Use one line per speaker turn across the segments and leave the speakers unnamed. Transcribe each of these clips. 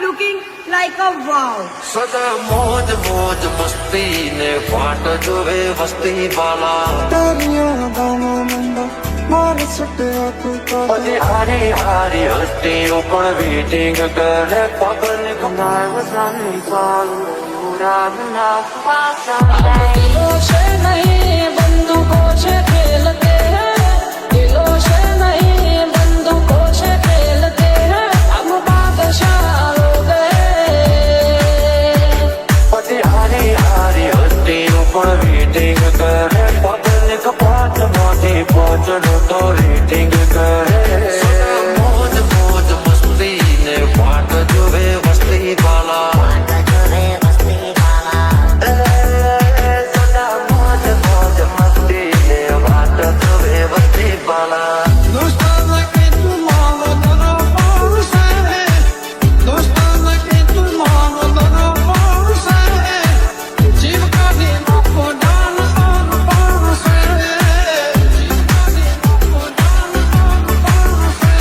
looking like a wow.
સદા મોજ મોજ મસ્તી ને વાટ જોવે વસ્તી વાલા
તારિયા દાણા મંડા મારે સટ્યા તું
અને હારી હારી હસ્તીઓ પણ વેટિંગ કરે પગલ કમાય વસાની ચાલુ ઉડાના
दिलों से नहीं बंदूकों से खेलते हैं दिलों से नहीं बंदूकों से खेलते हैं हम बादशाह हो गए
પછી હારી હારી હસ્તીઓ પણ વેટિંગ કરે પગલ કપાટ માંથી પહોંચનો તો રેટિંગ કરે સદા મોજ મોજ મસ્તી ને વાટ જોવે વસ્તી વાલા
दोस्ताना के तू मांगो दरो पासे दोस्ताना के तू मांगो दरो पासे जीव का देना को डाल और पासे जीव का देना को डाल और पासे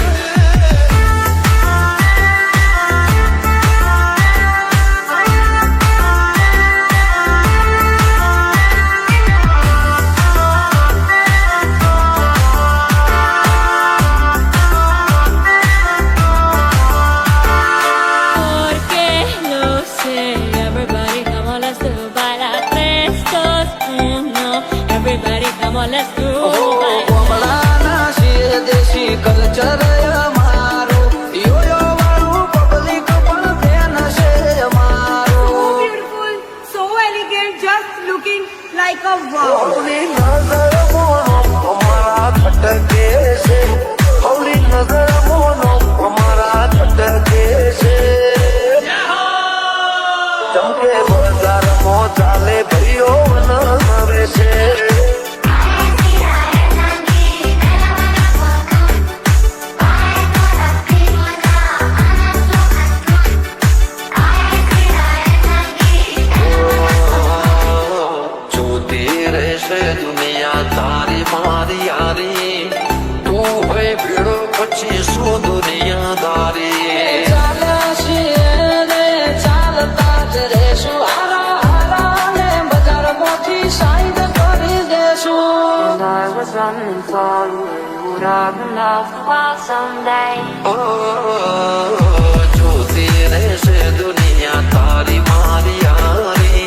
Porque lo sé everybody come on let's do bailar tres dos uno everybody come on let's do bailar
કોમળાના શિર દેશી કલ્ચર અમારું યોયો વાળું પબ્લિક પણ ફેન છે
So
અમારું
beautiful, so elegant, just looking like a wow.
હવલી નજર mono અમારા ખટકે છે હવલી નજર મોનો અમારા ખટકે છે ચમકે બજારમાં ચાલે ભાઈઓ નવે છે જોતી રહેશે દુનિયા તારી મારી યારી તું હોય ભીડો પછી શું દુનિયાદારી
ચાલ્યા છીએ રે ચાલતા જ રહેશું હારા હારા ને બજારમાંથી સાઈડ કરી દેશું
જોતી રહેશે દુનિયા તારી મારી યારી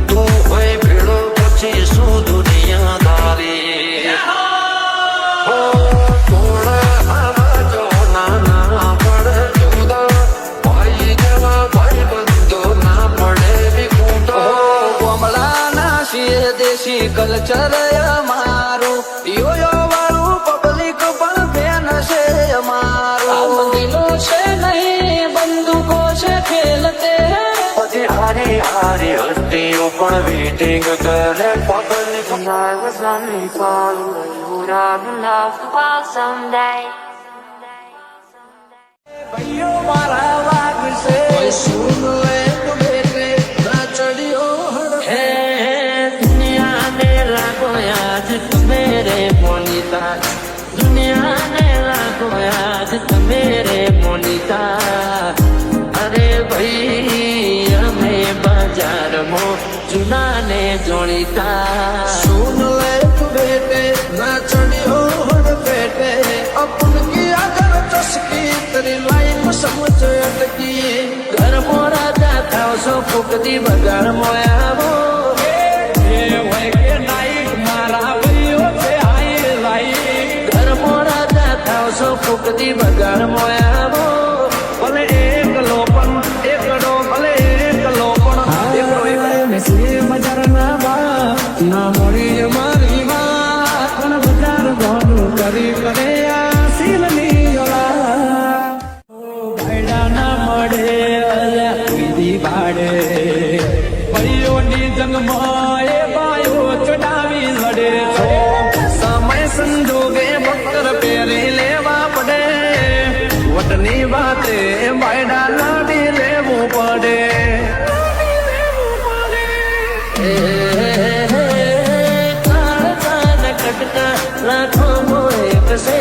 તું હોય ભીડો પછી શું દુનિયાદારી થોડા આવા જો નાના પડે જુદા ભાઈ જેવા ભાઈ બંધો ના પડે વિખૂટો
કોમળાના શિર દેશી કલ્ચર અમારું યોયો વાળું પબ્લિક પણ ફેન છે
हम
અમારું
दिलों से नहीं बंदूकों से खेलते हैं
પછી હારી હારી હસ્તીઓ પણ વેટિંગ કરે પગલ કમાય વસાની ચાલુ
ભાઈઓ મારા વાગશે સુન લે તું બેટે ના ચડ્યો
है दुनिया ने लागो याद मेरे मोनिता दुनिया ने लागो याद मेरे मोनिता अरे भाई हमें बाजार मो चुना ने जोड़ीता
सुन ले तू बेटे ना चढ़ियो हर बेटे अपन की अगर चस्की तेरी लाइफ समझ अटकी
घर मोरा जाता सो फुकती बगाड़ मोयावो घर मोरा जाता सो फुकती बगाड़ मोयावो
ભલે એકલો પણ એકડો ભલે એકલો પણ એકડો બજાર ના વાત ના મળી મારી વાત પણ બજાર ગોનું કરી કરે આ સીલની ઓલા ભાઈડા ના મળે અલ્યા પીધી ભાડે ભાઈઓની જંગમાં એ બાયો ચડાવી લડે છો સમય સંજોગે બક્કર પહેરી લેવા પડે વટની વાતે બાયડા લાડી લેવું પડે
કટકા લાખો એક છે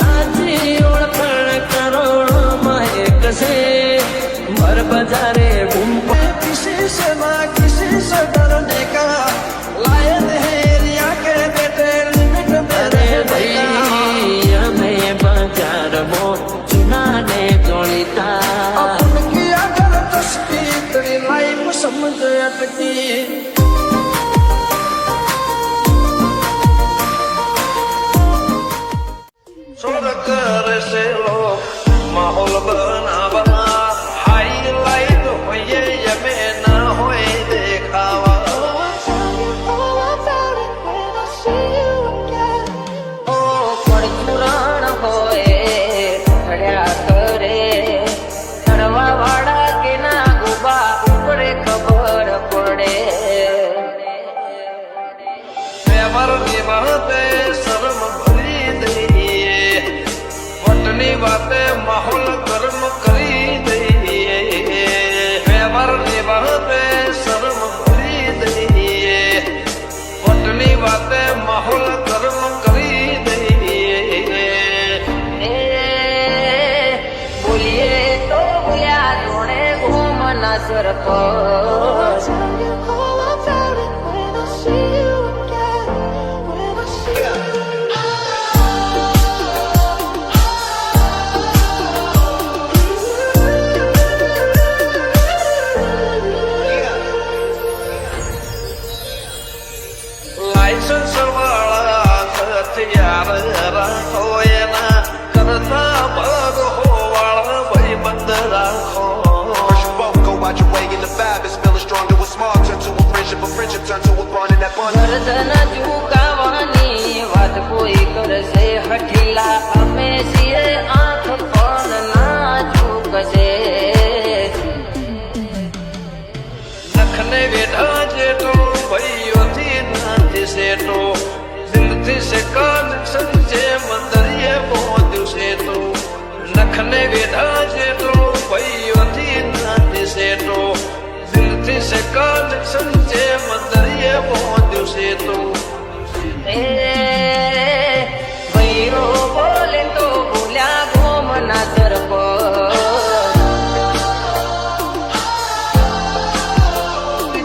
આજી ઓળખાણ કરોડોમાં એક છે
हर बजारे घूम
किसी से ना किसी से डरने का लायक है रिया के बेटे लिमिट में
अरे
रहने
भाई
का
हमें बाजार वो चुनाने जोड़ीता
अपन की अगर तस्वीर तेरी लाइफ समझ अटकी
सूरत से लोग माहौल बना बना हाईलाइट होइए ये में ना होए देखावा
ओ परचुरण होए खड्या करे चढ़वा वाड़ा के ना गुबा ऊपरे खबर पड़े
प्रेमर निभाते शर्म भरी दईए वटनी बातें माहौल गर्म करी दईए प्रेमर निभाते शर्म भरी दईए वटनी बातें माहौल गर्म करी दईए
बोलिए तो बोलिया जोड़े घूमना सर पर
लाइसेंस वाला हथियार राखो एना करता भाग हो वाला भाई बंद राखो
First you both go out your way in the vibe is feeling strong to a small turn to a friendship turn to a bond and that bond
ગરદન ઝુકાવાની વાત કોઈ કરશે હઠીલા અમે છીએ આંખ પણ ના ઝુકશે
નખને વેઢા જેટો ભાઈઓથી નાથી સેટો જિંદગી से कनेक्शन जे मंदरिए पहुंच से तो नखने वेढ़ा जेटो भाइयोથી नाથી सेटो जिंदगी से कनेक्शन जे मंदरिए पहुंच से तो
ભૈરો બોલે તો બોલ્યા ઘોમના સર પર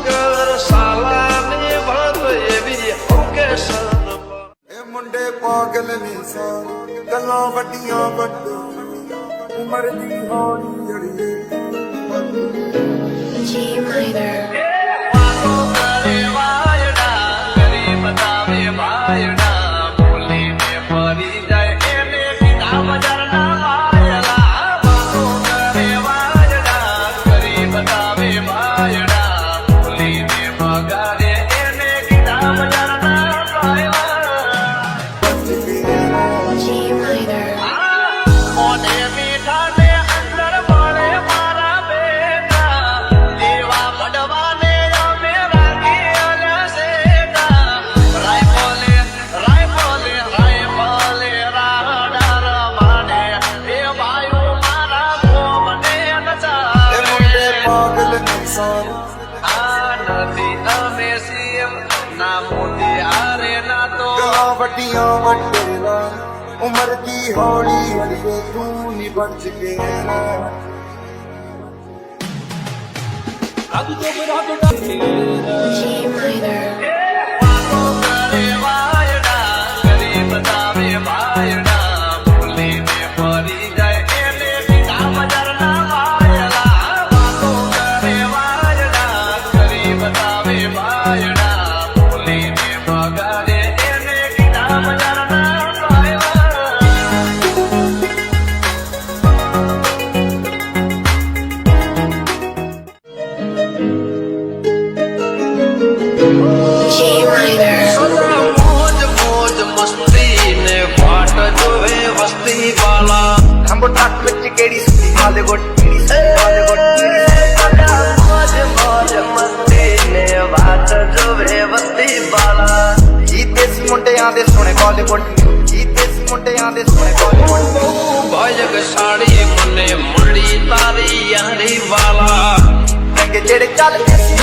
कर साला ने बात ये भी हो के सन
ਇਹ ਮੁੰਡੇ ਪਾਗਲ ਨੇ ਸਾਰੇ ਗੱਲਾਂ ਵੱਡੀਆਂ ਵੱਡੇ ਉਮਰ ਦੀ ਹੌਲੀ ਅੜੀਏ
वातो करे वायडा गरीब दावे भायडा बोली ने परी जाए एने बिना मजरना वायला वातो करे वायडा गरीब दावे भायडा बोली ने मगारे एने बिना मजरना वायला मोने मीठा ने अंदर बड़े मारा बेटा देवा मडवाने या मेरा किया सेटा राइफले राइफले राइफले राडार माने ए भाइयों मारा मोमने
ਇਹ
नचा
ਮੁੰਡੇ ਪਾਗਲ ਨੇ ਸਾਰੇ
आनंदी अमेसियम ना मोदी आरे ना तो
ਗੱਲਾਂ ਵੱਡੀਆਂ ਵੱਡੇ ਨਾ ਉਮਰ ਦੀ ਹੌਲੀ ਅੜੀਏ ਤੂੰ ਨਹੀਂ ਬਚ ਕੇ ਰਹਿ
वातो करे वायडा गरीब दावे भायडा बोली ने परी जाए एने बिना मजरना वायला वातो करे वायडा गरीब दावे भायडा बोली ने मगारे एने बिना मजरना वायला सदा मौज मौज मस्ती ने वाट जो है वस्ती वाला
ਖੰਭ ਟੱਕ ਵਿੱਚ ਕਿਹੜੀ ਸੁੱਤੀ ਹਾਲੀਵੁੱਡ ਹਾਲੀਵੁੱਡ
सदा मौज मौज मस्ती ने वाट जो है वस्ती वाला
ਜੀਤੇ ਸੀ ਮੁੰਡਿਆਂ ਦੇ ਸੋਹਣੇ ਬਾਲੀਵੁੱਡ ਜੀਤੇ ਸੀ ਮੁੰਡਿਆਂ ਦੇ ਸੋਹਣੇ ਬਾਲੀਵੁੱਡ
भाजक साड़ी मुन्ने मुंडी तारी यारी वाला
ਚੰਗੇ ਜਿਹੜੇ ਚੱਲਦੇ ਸੀ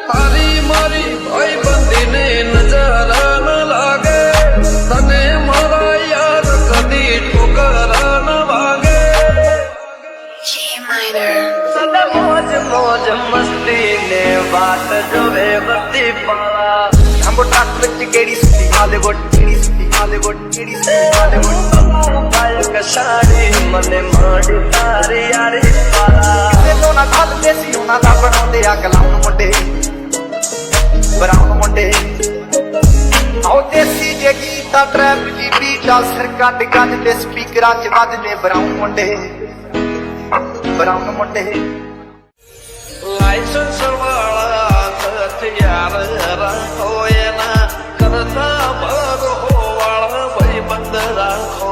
हरी मारी भाई बंदी ने नजरा न लागे तने मारा यार कदी ठोकरा न वागे વાત જોવે બધી પાળા
આંબો ટ્રાક ਵਿੱਚ કેડી સુતી હાલેવુડ કેડી સુતી હાલેવુડ કેડી સુતી હાલેવુડ
ગાયક સાડી મને માડી તારી યારી પાળા
ਤੇ ਨਾ ਖਾਲ ਦੇਸੀ ਉਹਨਾਂ ਦਾ ਬਣਾਉਂਦੇ ਆ ਕਲਾਉਣ ਮੁੰਡੇ ਬਰਾਉਨ ਮੁੰਡੇ ਆਉ ਦੇਸੀ ਜੇ ਗੀਤਾ ਟਰੈਪ ਦੀ ਬੀਟਾ ਸਿਰ ਕੱਢ ਕੱਢ ਤੇ ਸਪੀਕਰਾਂ 'ਚ ਵੱਜਦੇ ਬਰਾਉਨ ਮੁੰਡੇ
લાયસન્સ વાળા હથિયાર રાખો એના કરતા ભાગ હોવાળા ભાઈ બંધ રાખો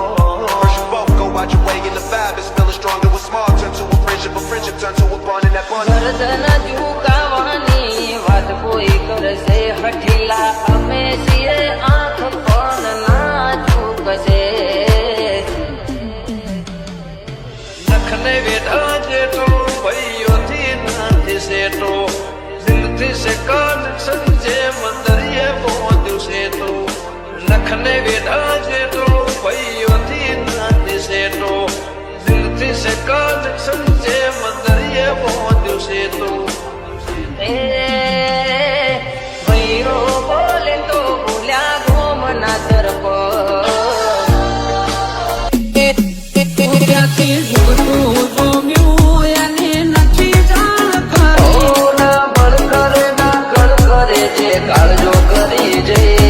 First you both go out your way in the fab is feeling stronger with small turn to a friendship turn to a bond and that bond
ગરદન ઝુકાવવાની વાત કોઈ કરશે હઠીલા અમે છીએ આંખ પણ ના ઝૂકશે
નખને વેઢા જેટલો ભાઈઓથી નથી સેટો દિલથી સે કનેક્શન જે મંદરિયે પહોંચ્યું છે તો નખને વેઢા જેટલો ભાઈઓથી નથી સેટો દિલથી સે કનેક્શન જે મંદરિયે પહોંચ્યું છે તો
એ ભૈરો બોલે તો ભૂલ્યા ગોમના તરફ
ના બળ કરે ના કળ કરે છે કાળજો કરી જઈ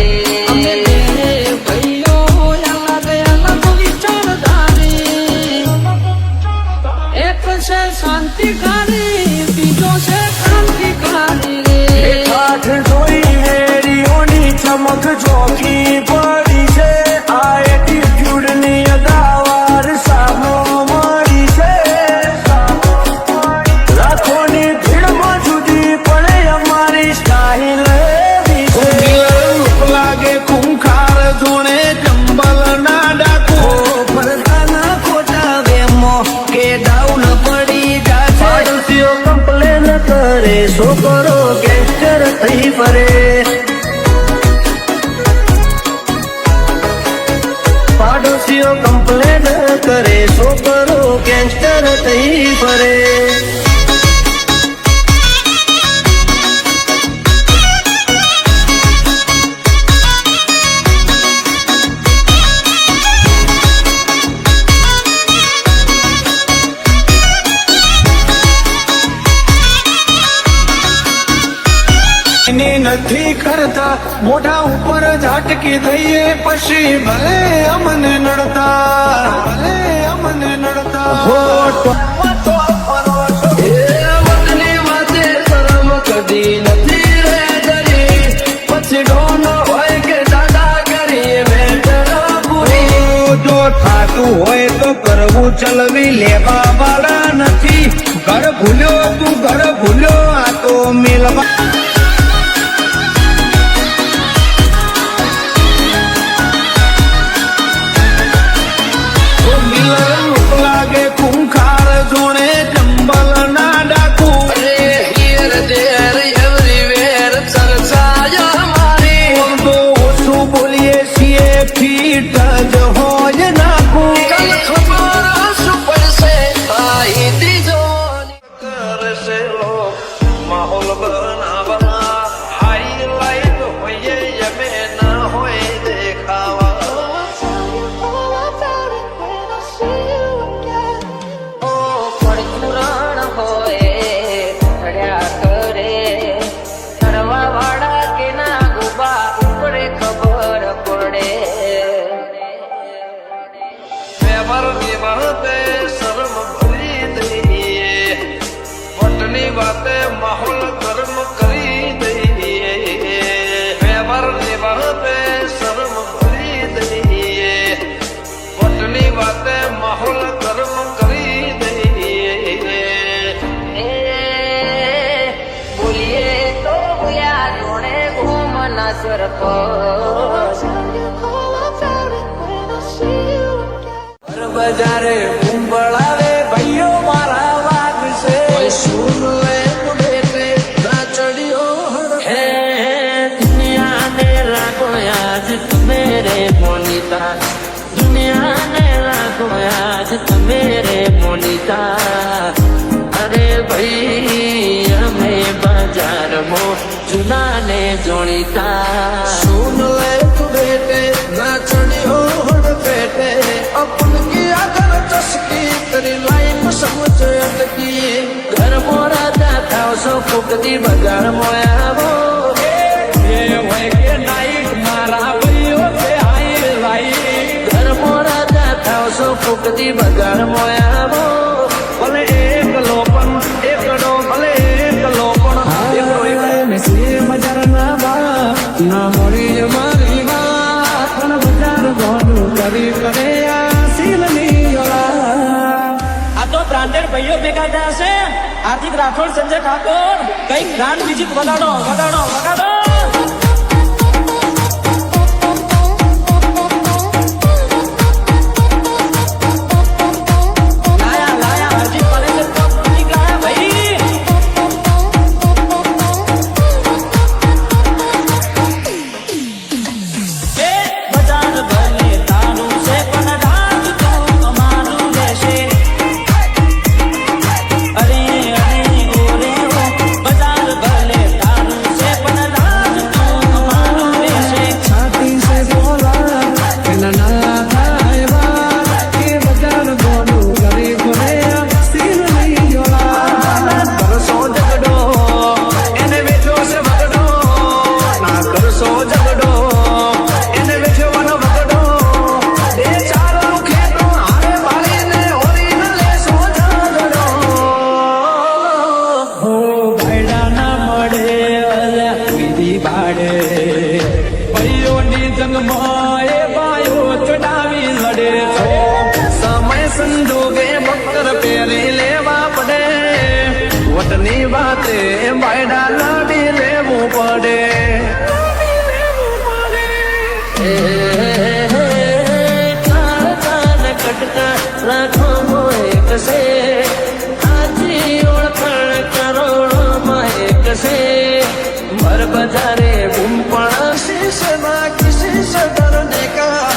શાંતિકારી બીજો છે ક્રાંતિકારી રે
કાઠ જોઈ હેરીઓની ચમક ચોકી પડી છે આ એટીટ્યુડની અદાવાર સામો મળી છે લાખોની ભીડમાં જુદી પડે અમારી સ્ટાઇલ એવી છે લાગે ખૂંખાર જોડે જંબલ ના ડાકુ ફરતાના ખોટા વેમો કે ડાઉન પડી જાશે કમ્પ્લેન કરે છોકરો ગેંગસ્ટર થઈ ફરે પાડોશીઓ કમ્પ્લેન કરે છોકરો ગેંગસ્ટર થઈ ફરે નથી કરતા મોઢા ઉપર ઝાટકી દઈએ પછી ભલે અમને નડતા
વતની વાતે શરમ કદી નથી રે કરી પછી ડોનો હોય કે દાદા કરી વેચર પૂરી
જો થાતું હોય તો કરવું ચલવી લેવા વાળા નથી ઘર ભૂલ્યો તું ઘર ભૂલ્યો આ તો મિલવા લાગે ખૂંખાર જોડે જંબલ ના ડાકુ
અરે હિયર દેર એવરીવેર ચર્ચાયા મારી
તો ઓછું બોલીએ છીએ ફીટ જ હોય નાખું
કલ ખબર શું પડશે આઈ દીજો કરશે લોક માહોલ બનાવવા હાઈલાઈટ હોઈએ યમે ના હોય દેખાવા
પરચુરણ હોય ચડ્યા કરે કરવા વાળા કે ના ગુબા ઉપડે ખબર પડે
વ્યવહારની વાતે શરમ ભરી દઈએ વટની વાતે માહોલ ગરમ કરી દઈએ વ્યવહારની વાતે શરમ ભરી દઈએ વટની વાતે માહોલ ગરમ કરી દઈએ
બોલીએ તો ભૂયા જોડે ઘૂમના સરપંચ
બજારે કુંભળાવે ભાઈઓ મારા વાગશે
સુન લે મુડે ના ચડ્યો
હે દુનિયા ને રાખો આજ મેરે મોનિતા દુનિયા ને રાખો આજ મેરે મોનિતા અરે ભાઈ અમે બજાર
था।
सुन ले तू बेटे ना चढ़ी ओढ़ बेटे अपन की अगर चस्की तेरी लाइफ समझ अटकी
घर मोरा जाता सो फुकती बजार मोया वो घर मोरा जाता सो फुकती बजार मोया वो
ભલે એક લોપન એકડો ભલે એક લોપન બજાર ના બા ના મળી મારી વાત પણ બજાર ગોડું કરી કરે આ સીલની ઓલા
આ તો બ્રાન્ડેડ ભાઈઓ ભેગા થયા છે. આર્થિક રાઠોડ, સંજય ઠાકોર, કઈક બ્રાન્ડ વિઝિટ વગાડો વગાડો વગાડો. લાયા લાયા હરજીત પાલેકર તો ઠીક લાયા ભાઈ. એ બજાર ભલે તારું છે પણ રાજ તો અમારું રહેશે. અરે અરે ઓરે ઓ બજાર ભલે તારું છે પણ રાજ તો અમારું રહેશે.
છાતી સે બોલા એના ના થાય વાત કે બજાર ગોડું કરી કરે આ સીલની ઓલા
કરશો ઝઘડો એને વેચો છે વગડો ના કરશો ઝઘડો એને વેચવાનો વગડો બે ચાર ખેતો હારે વાળીને હોરી ન લેશો ઝઘડો.
હો ભાઈડા ના મળે અલ્યા વિધિ ભાડે ભાઈઓની જંગમાં એ ભાઈઓ ચડાવી લડે છે.
સમય સંજોગે બકર પહેરી લેવા પડે વટની વાતે બાયડા લાડી લેવું પડે. ચાર ચાર કટકા રાખો એક છે આજી ઓળખાણ કરોડોમાં એક છે ભર બજારે બૂમ પણ શીશ ના કિસી સે ડરને કા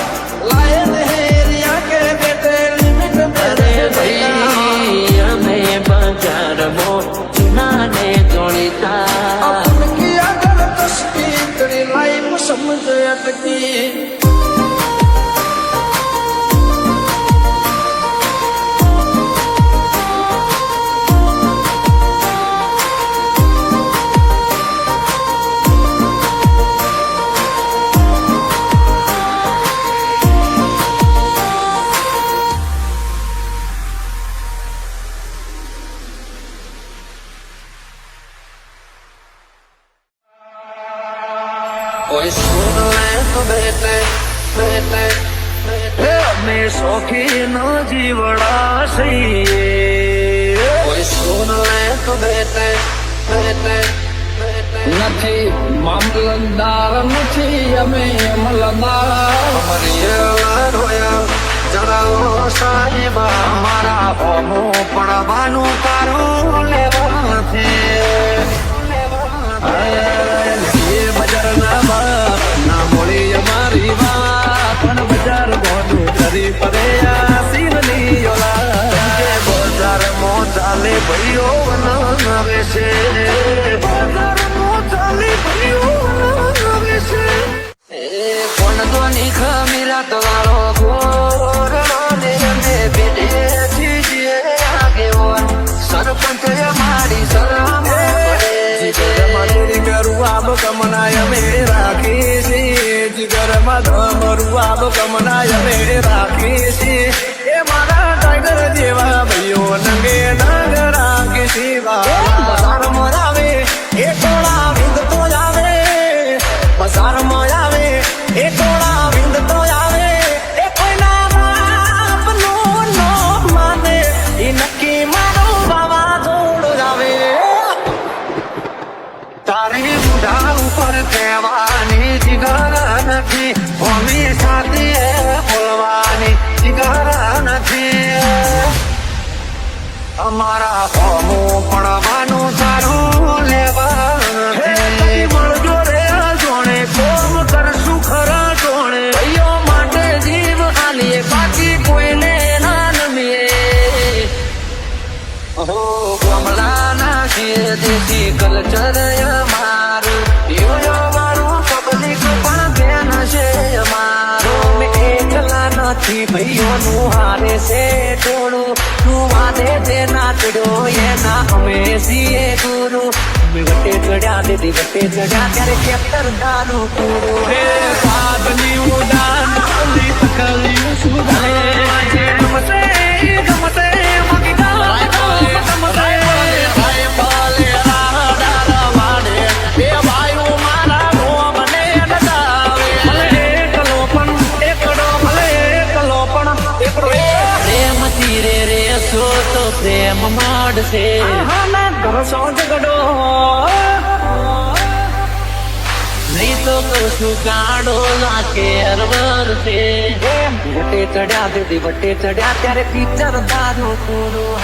લાયન હે રિયા કે બેટે લિમિટ અરે ભાઈ અમે બજારમાં ચુનાને જોડીતા
अपन की अगर तस्की तेरी लाइफ समझ अटकी
કોઈ સુન લે તો બેટે બેટે બેટે અમે શોખીન જીવડા છીએ. કોઈ સુન લે તો બેટે બેટે બેટે
નથી મામલતદાર નથી અમે અમલદાર
અમારી રોયા જણાવો સાહેબા અમારા હોમો પડવાનું તારું લેવાથી બજાર ના મોડી અમારી વાત પણ બજાર ગોડું કરી પડે આ સીલની ઓલા કે બજાર મો ચાલે ભાઈઓ નવે છે બજાર મો ચાલે ભાઈઓ નવે છે. એ કોણ ધોની ખમીરા તો વાળો ગોરડો ને અમે બેઠેથી જે આગેવાન સરપંચ અમારી સલામ આબ કમનાય અમે રાખી છીએ જીગરમાં ધમરું આબ કમનાય અમે રાખી છીએ. એ મારા ટાઈગર જેવા ભાઈઓ નંગે નાગ રાખી શિવા બજારમાં આવે એ ટોળા વિંદ તો આવે બજારમાં આવે એ ટોળા વિંદ તો આવે એ કોઈના બાપનું નો માને એ નક્કી મારો વાવાઝોડું આવે. તારી બુઢા ઉપર કહેવાની જીગર નથી હોમી સાથે બોલવાની જીગર
નથી ભાઈઓનું હારે છે ટોળું તું વાદે જે નાચડ્યો એના અમે છીએ ગુરુ અમે વટે ચડ્યા દીદી વટે ચડ્યા ત્યારે કેપ્ટર દાનું પૂરું હે સાધની ઉડાન કોલી તકલી સુધારે ગમતે ગમતે મગીના ગમતે ભાઈ પાલે રાડા વાડે બે ભાઈઓ મારા રોમને નડાવે ભલે એકલો પણ એકડો ભલે એકલો પણ એકડો પ્રેમ ધીરે રે સો તો પ્રેમ માડશે ઘરસો ઝઘડો નહીં તો કશું કાઢો લાગે અરવર છે વટે ચડ્યા દીદી વટે ચડ્યા ત્યારે પિક્ચર દારૂ પૂરું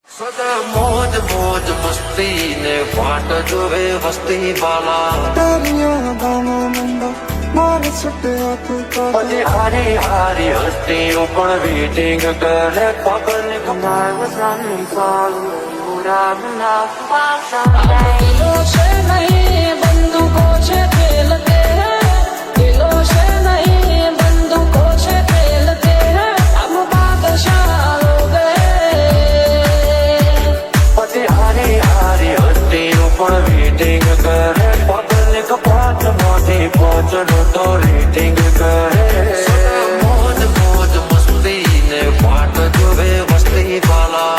સદા મોજ મોજ મસ્તી ને વાટ જોવે વસ્તી વાલા
તારીਆਂ ਦਾਣਾ ਮੁੰਡਾ ਮਾਰ ਸੁੱਟਿਆ ਤੂੰ
પછી હારી હારી હસ્તીઓ પણ વેટિંગ કરે પબ્લિક
दिलों से नहीं बंदूकों से खेलते हैं दिलों से नहीं बंदूकों से खेलते हैं हम बादशाह हो गए
પછી હારી હારી હસ્તીઓ પણ વેટિંગ કરે પબ્લિક પાંચમાંથી પાંચનો તો રેટિંગ કરે મોજ મોજ મસ્તી ને વાટ જોવે વસ્તી વાલા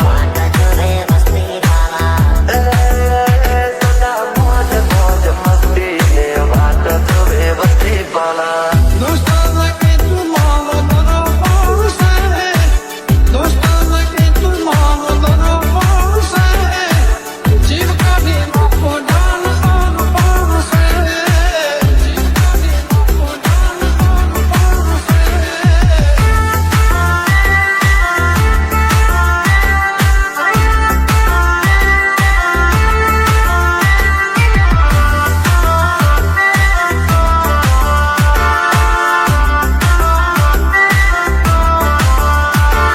दोस्ताना के तू मांगो दोनों पाँव से दोस्ताना के तू मांगो दोनों पाँव से जीव का भी मुझको डाल आन पाँव से जीव का भी मुझको डाल आन पाँव से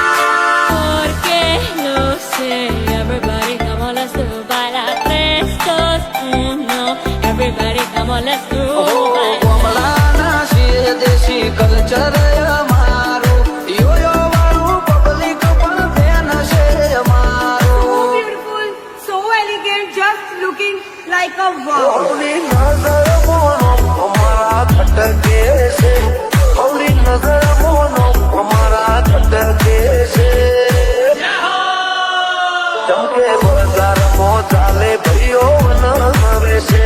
Porque no sé, everybody come on, let's do baila 3, 2, 1. Everybody come on, let's do baila.
કમલાના શિર દેશી કલ્ચર અમારું યોયો વાળું પબ્લિક પણ ફેન છે
So
અમારું
beautiful, so elegant, just looking like a wow.
હવલી નજર મોનો અમારા ખટકે છે હવલી નજર મોનો અમારા ખટકે છે ચમકે બજારમાં ચાલે ભાઈઓ નવે છે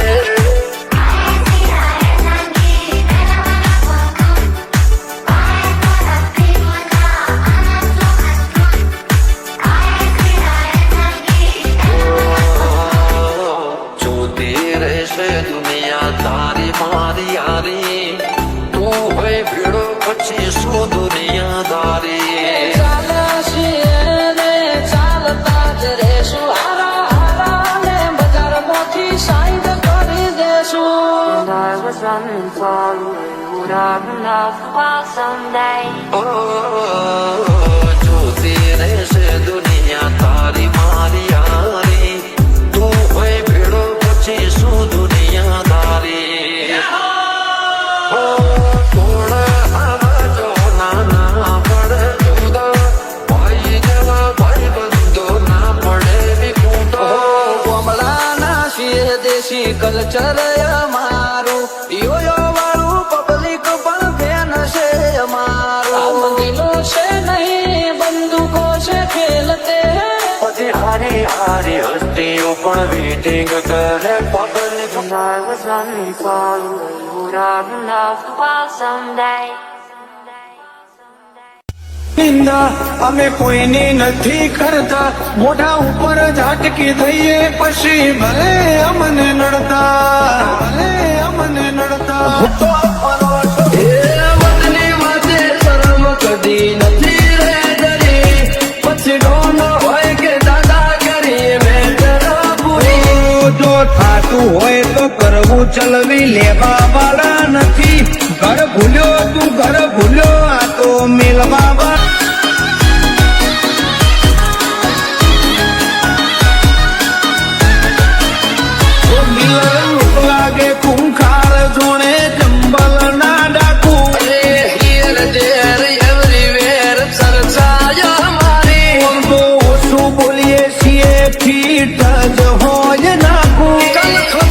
જોતી રહેશે દુનિયા તારી મારી યારી તું હોય ભીડો પછી શું દુનિયાદારી
ચાલ્યા છીએ ને ચાલતા જ રહેશું હારા હારા ને બજારમાંથી સાઈડ કરી દેશું
જોતી રહેશે દુનિયા તારી મારી યારી તું હોય ભીડો પછી શું દુનિયાદારી થોડ આવાજો નાના પડે જુદા ભાઈ જેવા ભાઈ બંધો ના પડે વિકુટો
કમલાના શિર દેશી કલ્ચર અમારું યોયો વાળું પબ્લિક પણ ફેન છે
हम
અમારું
दिलों से नहीं बंदूकों से खेलते हैं
પછી હારી હારી હસ્તીઓ પણ વેટિંગ કરે પબ્લિક
નિંદા અમે કોઈની નથી કરતા મોઢા ઉપર ઝાટકી દઈએ પછી ભલે અમને નડતા ભલે અમને નડતા
વતની વાતે શરમ કદી નથી રે ડરી પછી ડોન હોય કે દાદાગીરી મેટર પૂરી
જો થાતું હોય તો કરવું ચલવી લેવા વાળા નથી ઘર ભૂલ્યો તું ઘર ભૂલ્યો આ તો મિલવા મિલન લાગે ખૂંખાર જોણે
ફીટ જ હોય નાખું